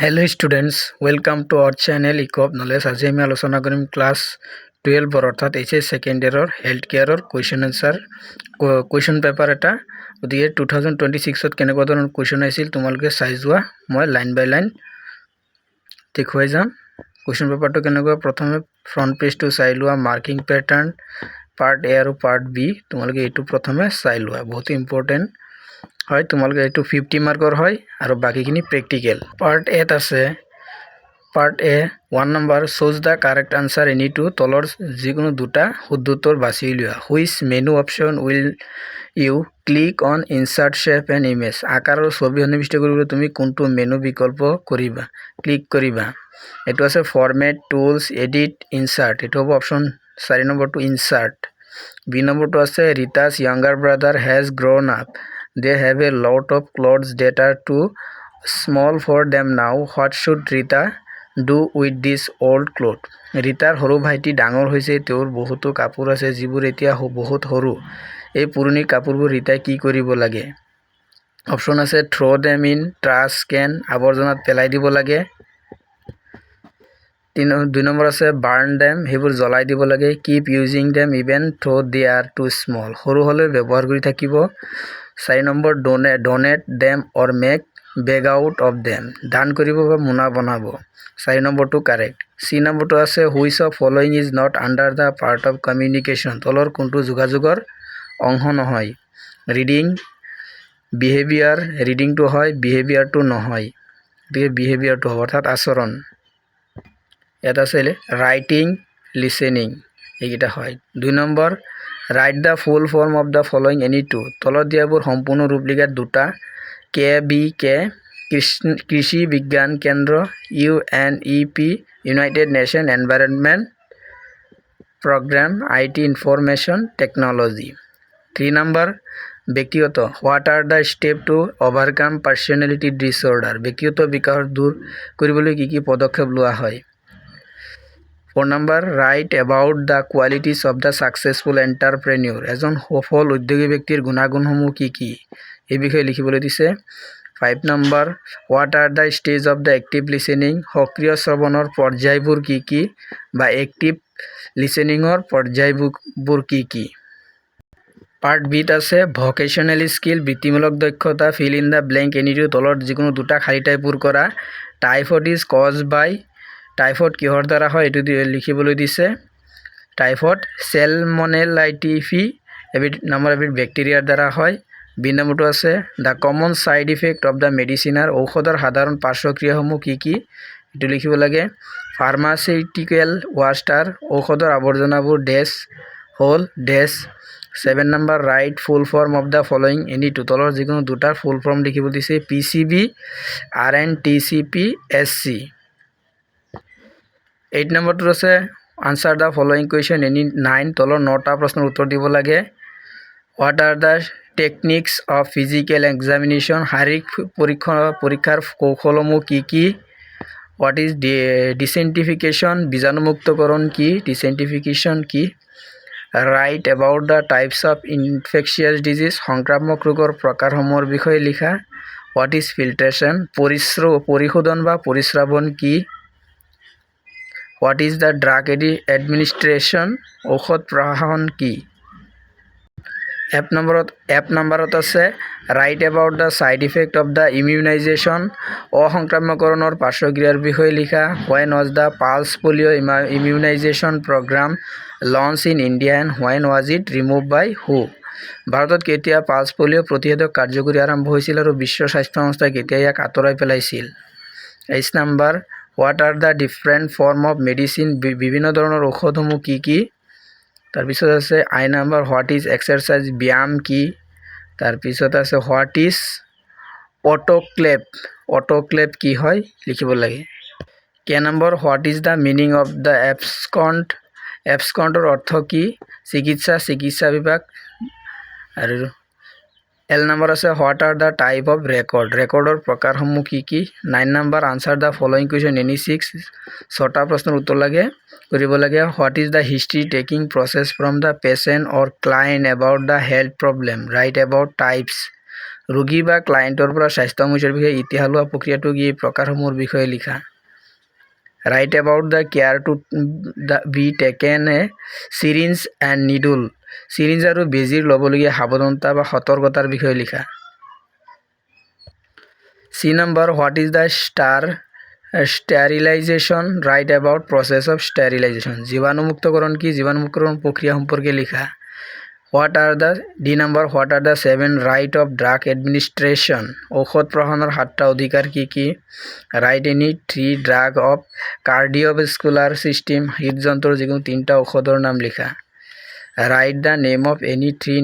Hello students, welcome to our channel echo of knowledge. আজি আমি আলোচনা কৰিম ক্লাছ 12 অৰ্থাৎ এইচ এছ ছেকেণ্ড ইয়েৰৰ হেল্থ কেয়াৰৰ কুৱেশ্যন পেপাৰ এটা। গতিকে 2026ত কেনেকুৱা ধৰণৰ কুৱেশ্যন আহিছিল তোমালোকে চাই যোৱা, মই লাইন বাই লাইন দেখুৱাই যাম। কুৱেশ্যন পেপাৰটো কেনেকুৱা, প্ৰথমে ফ্ৰণ্ট পেজটো চাই লোৱা, মাৰ্কিং পেটাৰ্ণ পাৰ্ট এ আৰু পাৰ্ট বি তোমালোকে এইটো প্ৰথমে চাই লোৱা, বহুত ইম্পৰ্টেণ্ট হয়। তোমালোকে এইটো 50 মাৰ্কৰ হয় আৰু বাকীখিনি প্ৰেক্টিকেল। পাৰ্ট এত আছে, part A 1 number choose the correct answer any two, তলৰ যিকোনো দুটা শুদ্ধ উত্তৰ বাছি উলিওৱা। Which menu option will you click on insert shape and image, আকাৰ আৰু ছবি সন্নিৱিষ্ট কৰিবলৈ তুমি কোনটো মেনু বিকল্প ক্লিক কৰিবা। এইটো আছে ফৰমেট, টুলছ, এডিট, ইনচাৰ্ট, এইটো হ'ব অপশ্যন 4 নম্বৰটো ইনচাৰ্ট। বি নম্বৰটো আছে Rita's younger brother has grown up, they have a lot of clothes that are too small for them now, what should Rita do with this old cloth, ৰীতাৰ সৰু ভাইটি ডাঙৰ হৈছে, তেওঁৰ বহুতো কাপোৰ আছে যিবোৰ এতিয়া বহুত সৰু, এই পুৰণি কাপোৰবোৰ ৰীতাই কি কৰিব লাগে। অপশ্যন আছে থ্ৰ' দেম ইন ট্ৰাছ কেন, আৱৰ্জনাত পেলাই দিব লাগে। 2 নম্বৰ আছে বাৰ্ণ দেম, সেইবোৰ জ্বলাই দিব লাগে। Keep using them even though' they are too small, সৰু হ'লেও ব্যৱহাৰ কৰি থাকিব। 4 number donate them or make bag out of them, দান কৰিব বা মোনা বনাব। 4 নম্বৰটো কাৰেক্ট। চি নম্বৰটো আছে which of following is not under the part of communication, তলৰ কোনটো যোগাযোগৰ অংশ নহয়। ৰিডিং, বিহেভিয়াৰ, ৰিডিংটো হয়, বিহেভিয়াৰটো নহয়, গতিকে বিহেভিয়াৰটো হ'ব অৰ্থাৎ আচৰণ। ইয়াত আছে ৰাইটিং, লিচেনিং, এইকেইটা হয়। 2 number write the full form of the following any two, তলত দিয়াবোৰ সম্পূৰ্ণ ৰূপ লিখাত দুটা। কে কৃষি বিজ্ঞান কেন্দ্ৰ, UNEP united nation environment programme, IT information technology. 3 number ব্যক্তিগত, what are the step to overcome personality disorder, ব্যক্তিগত বিকাশ দূৰ কৰিবলৈ কি কি পদক্ষেপ লোৱা হয়। 4 number write about the qualities of the successful entrepreneur, এজন সফল উদ্যোগী ব্যক্তিৰ গুণাগুণসমূহ কি কি, এই বিষয়ে লিখিবলৈ দিছে। 5 number what are the stage of the active listening, সক্ৰিয় শ্ৰৱণৰ পৰ্যায়বোৰ কি কি বা এক্টিভ লিচেনিঙৰ পৰ্যায়বোৰ কি কি। পাৰ্ট বিত আছে ভকেশ্যনেল স্কিল, বৃত্তিমূলক দক্ষতা, fill in the blank any two, তলত যিকোনো দুটা খালী ঠাই পূৰ কৰা। Typhoid is cause by, typhoid কিহৰ দ্বাৰা হয় এইটো লিখিবলৈ দিছে। টাইফয়েড চেলমনেলাইটিফি নামৰ এবিধ বেক্টেৰিয়াৰ দ্বাৰা হয়। বি নম্বৰটো আছে the common side effect of the মেডিচিনাৰ, ঔষধৰ সাধাৰণ পাৰ্শ্বক্ৰিয়াসমূহ কি কি, এইটো লিখিব লাগে। ফাৰ্মাচিউটিকেল ৱাষ্টাৰ, ঔষধৰ আৱৰ্জনাবোৰ ডেছ হ'ল ডেছ। 7 number write full form of the following any two, তলৰ যিকোনো দুটাৰ ফুল ফৰ্ম লিখিব দিছে। PCB, RNTCP, SC। 8 নম্বৰটোত আছে answer the following question any 9, তলৰ 9টা প্ৰশ্নৰ উত্তৰ দিব লাগে। What are the techniques of physical examination, শাৰীৰিক পৰীক্ষাৰ কৌশলসমূহ কি কি। হোৱাট ইজ ডিচেণ্টিফিকেশ্যন, বীজাণুমুক্তকৰণ কি, ডিচেণ্টিফিকেশ্যন কি। Right about the types of infectious disease, সংক্ৰামক ৰোগৰ প্ৰকাৰসমূহৰ বিষয়ে লিখা। হোৱাট ইজ ফিল্ট্ৰেশ্যন, পৰিশোধন বা পৰিস্ৰাৱন কি। What is the drug administration, ঔষধ প্ৰশাসন কি। এফ নম্বৰত আছে write about the side effect of the immunisation, অসংক্ৰামকৰণৰ পাৰ্শ্বক্ৰিয়াৰ বিষয়ে লিখা। When was the pulse polio' immunisation programme launch in India and when was it remove by who, ভাৰতত কেতিয়া পালছ পলিঅ' প্ৰতিষেধক কাৰ্যকৰী আৰম্ভ হৈছিল আৰু বিশ্ব স্বাস্থ্য সংস্থাই কেতিয়া ইয়াক আঁতৰাই পেলাইছিল। 8 number what are the different form of medicine, বিভিন্ন ধৰণৰ ঔষধসমূহ কি কি। তাৰপিছত আছে আই নম্বৰ হোৱাট ইজ এক্সাৰচাইজ, ব্যায়াম কি। তাৰপিছত আছে হোৱাট ইজ অট'ক্লেভ কি হয় লিখিব লাগে। K number what is the meaning of the এবস্কণ্টৰ অৰ্থ কি, চিকিৎসা বিভাগ। আৰু এল নম্বৰ আছে what are the type of ৰেকৰ্ডৰ প্ৰকাৰসমূহ কি কি। 9 number answer the following question any 6, 6টা প্ৰশ্নৰ উত্তৰ কৰিব লাগে। What is the history taking process from the patient or client about the health problem, write about types. ৰোগী বা ক্লায়েণ্টৰ পৰা স্বাস্থ্য সমস্যাৰ বিষয়ে ইতিহাস লোৱা প্ৰক্ৰিয়াটো কি প্ৰকাৰসমূহৰ বিষয়ে লিখা write about the care to be taken a syringe and needle syringe আৰু বেজীৰ ল'বলগীয়া সাৱধানতা বা সতৰ্কতাৰ বিষয়ে লিখা C number what is the sterilisation write about process of sterilisation জীৱাণুমুক্তকৰণ কি জীৱাণুমুক্তকৰণ প্ৰক্ৰিয়া সম্পৰ্কে লিখা D number what are the 7 right of drug administration ঔষধ প্ৰশাসনৰ 7টা অধিকাৰ কি কি write any 3 drug of cardiovascular system হৃদযন্ত্ৰৰ যিকোনো 3টা ঔষধৰ নাম লিখা right the name of any 3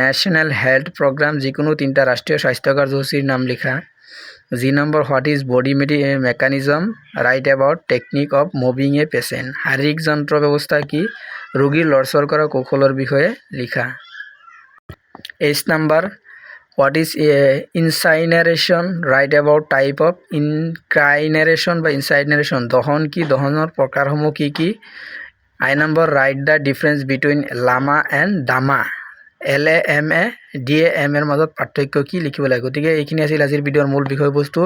national health programme যিকোনো 3টা ৰাষ্ট্ৰীয় স্বাস্থ্য কাৰ্যসূচীৰ নাম লিখা G number what is body mechanism write about technique of moving a patient শাৰীৰিক যন্ত্ৰ ব্যৱস্থা কি ৰোগীৰ লৰচৰ কৰা কৌশলৰ বিষয়ে লিখা H number what is incineration write about type of incineration বা ইনচাইনেৰেশ্যন দহন কি দহনৰ প্ৰকাৰসমূহ কি কি I number write the difference between LAMA and DAMA LAMA DAM এৰ মাজত পাৰ্থক্য কি লিখিব লাগে গতিকে এইখিনি আছিল আজিৰ ভিডিঅ'ৰ মূল বিষয়বস্তু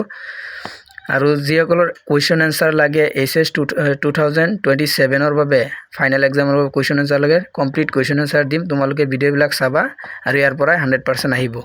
আৰু যিসকলৰ কুৱেশ্যন এনসাৰ লাগে HS 2027 বাবে ফাইনেল এক্সামৰ বাবে কুৱেশ্যন এনসাৰ লাগে কমপ্লিট কুৱেশ্যন এনসাৰ দিম তোমালোকে ভিডিঅ'বিলাক চাবা আৰু ইয়াৰ পৰা 100% আহিব